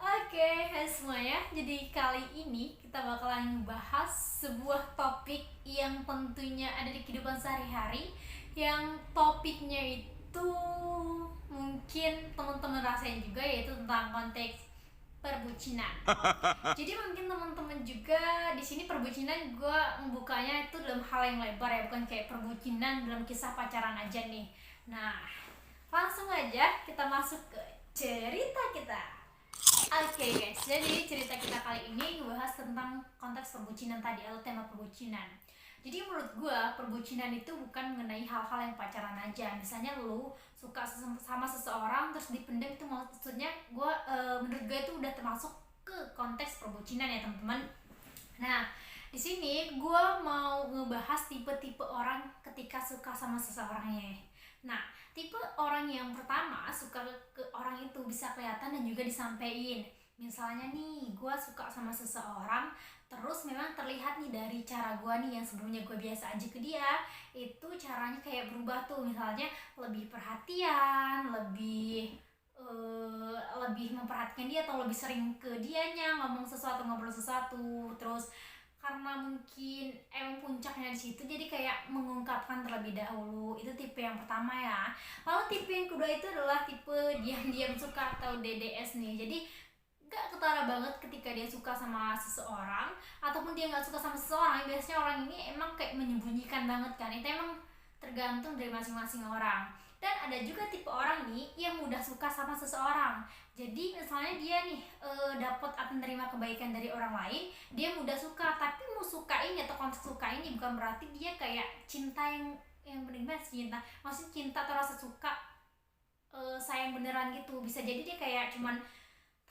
Oke, hai semuanya. Jadi kali ini kita bakalan ngebahas sebuah topik yang tentunya ada di kehidupan sehari-hari. Yang topiknya itu mungkin teman-teman rasain juga, yaitu tentang konteks perbucinan. Jadi mungkin teman-teman juga di sini perbucinan gue membukanya itu dalam hal yang lebar ya, bukan kayak perbucinan dalam kisah pacaran aja nih. Nah, langsung aja kita masuk ke cerita kita. Oke guys, jadi cerita kita kali ini ngebahas tentang konteks perbucinan tadi atau tema perbucinan. Jadi menurut gue perbucinan itu bukan mengenai hal-hal yang pacaran aja. Misalnya lu suka sama seseorang terus dipendam, itu maksudnya menurut gue itu udah termasuk ke konteks perbucinan ya teman-teman. Nah, di sini gue mau ngebahas tipe-tipe orang ketika suka sama seseorangnya. Nah, tipe orang yang pertama suka ke orang itu bisa kelihatan dan juga disampaikan. Misalnya nih, gue suka sama seseorang, terus memang terlihat nih dari cara gue nih yang sebelumnya gue biasa aja ke dia, itu caranya kayak berubah tuh. Misalnya lebih perhatian, lebih memperhatikan dia atau lebih sering ke dianya ngomong sesuatu, ngobrol sesuatu. Terus karena mungkin emang puncaknya di situ, jadi kayak mengungkapkan terlebih dahulu. Itu tipe yang pertama ya. Lalu tipe yang kedua itu adalah tipe diam-diam suka atau DDS nih. Jadi gak ketara banget ketika dia suka sama seseorang ataupun dia nggak suka sama seseorang. Biasanya orang ini emang kayak menyembunyikan banget kan. Itu emang tergantung dari masing-masing orang. Dan ada juga tipe orang nih yang mudah suka sama seseorang. Jadi misalnya dia nih dapat atau menerima kebaikan dari orang lain, dia mudah suka. Tapi mau suka ini atau konsep suka ini bukan berarti dia kayak cinta yang benar-benar cinta. Maksudnya cinta atau rasa suka sayang beneran gitu. Bisa jadi dia kayak cuman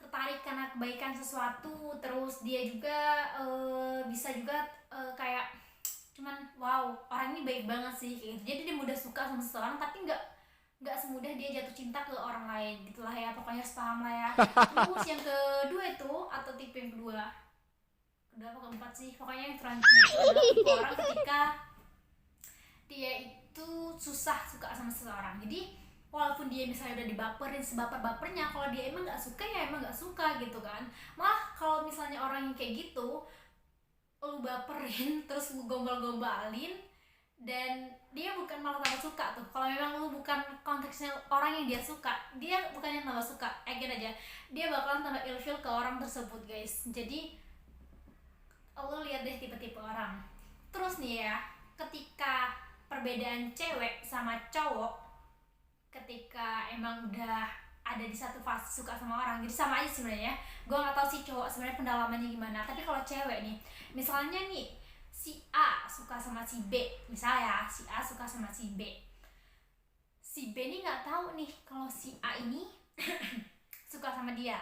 tertarik karena kebaikan sesuatu. Terus dia juga bisa juga kayak cuman wow, orang ini baik banget sih gitu. Jadi dia mudah suka sama seseorang tapi nggak semudah dia jatuh cinta ke orang lain gitulah ya, pokoknya sepaham lah ya. Terus yang kedua itu atau tipe yang kedua apa keempat sih, pokoknya yang selanjutnya itu adalah tipe orang ketika dia itu susah suka sama seseorang. Jadi walaupun dia misalnya udah dibaperin sebaper-bapernya, kalau dia emang nggak suka ya emang nggak suka gitu kan. Malah kalau misalnya orang yang kayak gitu lu baperin terus lu gombal-gombalin dan dia bukan malah tambah suka tuh. Kalau memang lu bukan konteksnya orang yang dia suka, dia bukannya tambah suka, again aja dia bakalan tambah ilfil ke orang tersebut guys. Jadi lu lihat deh tipe-tipe orang. Terus nih ya, ketika perbedaan cewek sama cowok, ketika emang udah ada di satu fase suka sama orang, jadi sama aja sebenarnya. Gue nggak tahu sih cowok sebenarnya pendalamannya gimana, tapi kalau cewek nih, misalnya nih si A suka sama si B, misalnya si A suka sama si B, si B nih nggak tahu nih kalau si A ini suka sama dia,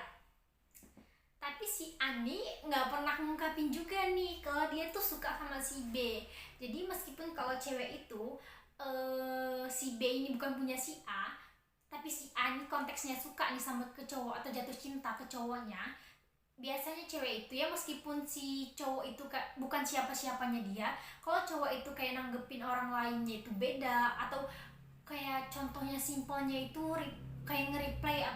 tapi si A nih nggak pernah ngungkapin juga nih kalau dia tuh suka sama si B. Jadi meskipun kalau cewek itu si B ini bukan punya si A, tapi si A ini konteksnya suka nih sama ke cowok atau jatuh cinta ke cowoknya, biasanya cewek itu ya meskipun si cowok itu bukan siapa-siapanya dia, kalau cowok itu kayak nanggepin orang lainnya itu beda, atau kayak contohnya simpelnya itu kayak nge-reply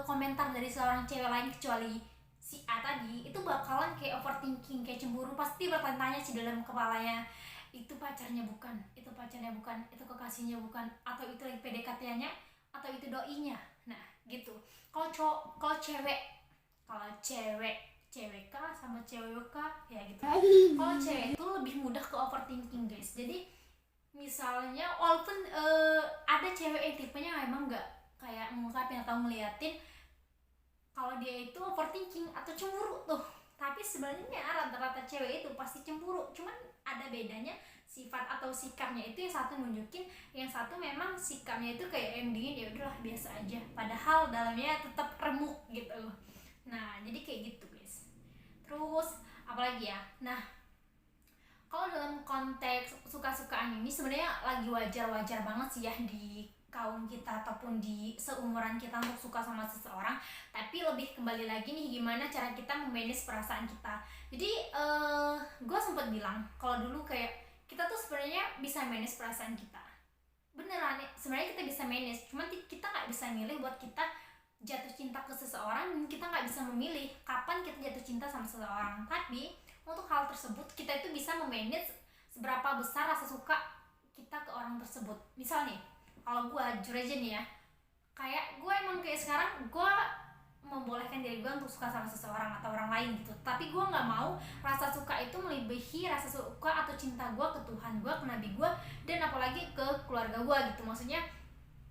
komentar dari seorang cewek lain kecuali si A tadi, itu bakalan kayak overthinking, kayak cemburu, pasti bertanya-tanya sih dalam kepalanya, itu pacarnya bukan, itu pacarnya bukan, itu kekasihnya bukan, atau itu lagi PDKT-nya, atau itu doinya. Nah gitu. Kalau cewek, kalau cewek kah sama cewek kah ya gitu. Kalau cewek itu lebih mudah ke overthinking guys. Jadi misalnya walaupun ada cewek yang tipenya emang nggak kayak ngungkapin atau ngeliatin kalau dia itu overthinking atau cemburu tuh, tapi sebenarnya rata-rata cewek itu pasti cemburu, cuman ada bedanya sifat atau sikapnya. Itu yang satu nunjukin, yang satu memang sikapnya itu kayak yang dingin, ya udahlah biasa aja, padahal dalamnya tetap remuk gitu. Nah jadi kayak gitu guys. Terus apalagi ya, nah kalau dalam konteks suka-sukaan ini sebenarnya lagi wajar-wajar banget sih ya di kaum kita ataupun di seumuran kita untuk suka sama seseorang, tapi lebih kembali lagi nih gimana cara kita memanage perasaan kita. Jadi gue sempat bilang kalau dulu kayak kita tuh sebenarnya bisa manage perasaan kita, beneran nih sebenarnya kita bisa manage, cuman kita nggak bisa milih buat kita jatuh cinta ke seseorang dan kita nggak bisa memilih kapan kita jatuh cinta sama seseorang. Tapi untuk hal tersebut kita itu bisa memanage seberapa besar rasa suka kita ke orang tersebut. Misal nih, kalau gue jujur aja nih ya, kayak gue emang kayak sekarang gue membolehkan diri gue untuk suka sama seseorang atau orang lain gitu, tapi gue nggak mau rasa suka itu melebihi rasa suka atau cinta gue ke Tuhan gue, ke Nabi gue, dan apalagi ke keluarga gue gitu. Maksudnya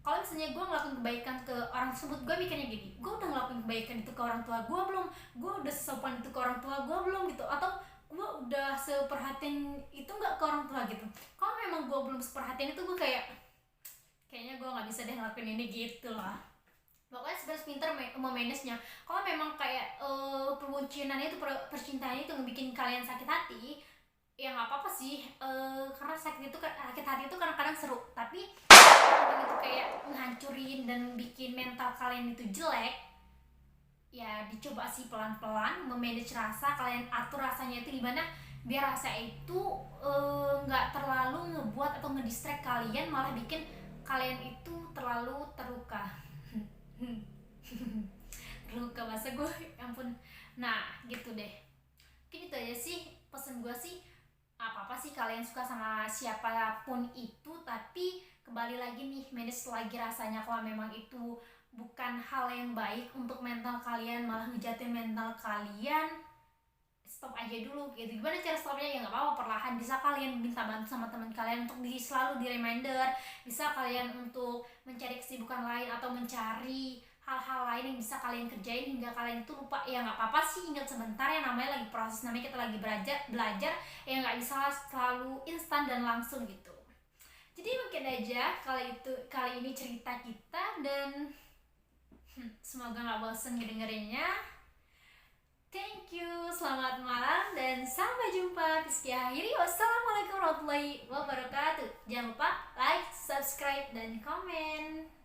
kalau misalnya gue ngelakuin kebaikan ke orang tersebut, gue mikirnya gini, gue udah ngelakuin kebaikan itu ke orang tua gue belum, gue udah sesopan itu ke orang tua gue belum gitu, atau gue udah seperhatian itu nggak ke orang tua gitu. Kalau memang gue belum seperhatian itu, gue kayaknya gue nggak bisa deh ngelakuin ini gitu lah. Pokoknya sebenarnya pinter memanage-nya. Kalau memang kayak perbucinan itu, percintaan itu ngebikin kalian sakit hati, ya nggak apa-apa sih. Karena sakit hati itu kadang-kadang seru, tapi kalau itu kayak ngancurin dan bikin mental kalian itu jelek, ya dicoba sih pelan-pelan memanage rasa. Kalian atur rasanya itu gimana biar rasa itu nggak terlalu ngebuat atau ngedistract kalian, malah bikin kalian itu terlalu terluka. Terluka masa gue, ya ampun. Nah gitu deh, mungkin itu aja sih pesen gue sih. Apa sih kalian suka sama siapapun itu, tapi kembali lagi nih, manage lagi rasanya. Kalau memang itu bukan hal yang baik untuk mental kalian, malah ngejatin mental kalian, stop aja dulu gitu. Gimana cara stopnya? Ya nggak apa-apa, perlahan. Bisa kalian minta bantu sama teman kalian untuk selalu di reminder, bisa kalian untuk mencari kesibukan lain atau mencari hal-hal lain yang bisa kalian kerjain hingga kalian itu lupa. Ya nggak apa-apa sih, ingat sebentar, yang namanya lagi proses, namanya kita lagi belajar ya, nggak bisa selalu instan dan langsung gitu. Jadi mungkin aja kali ini cerita kita, dan semoga nggak bosen ngedengerinnya. Thank you, selamat malam dan sampai jumpa. Sekian akhiri, wassalamualaikum warahmatullahi wabarakatuh. Jangan lupa like, subscribe, dan komen.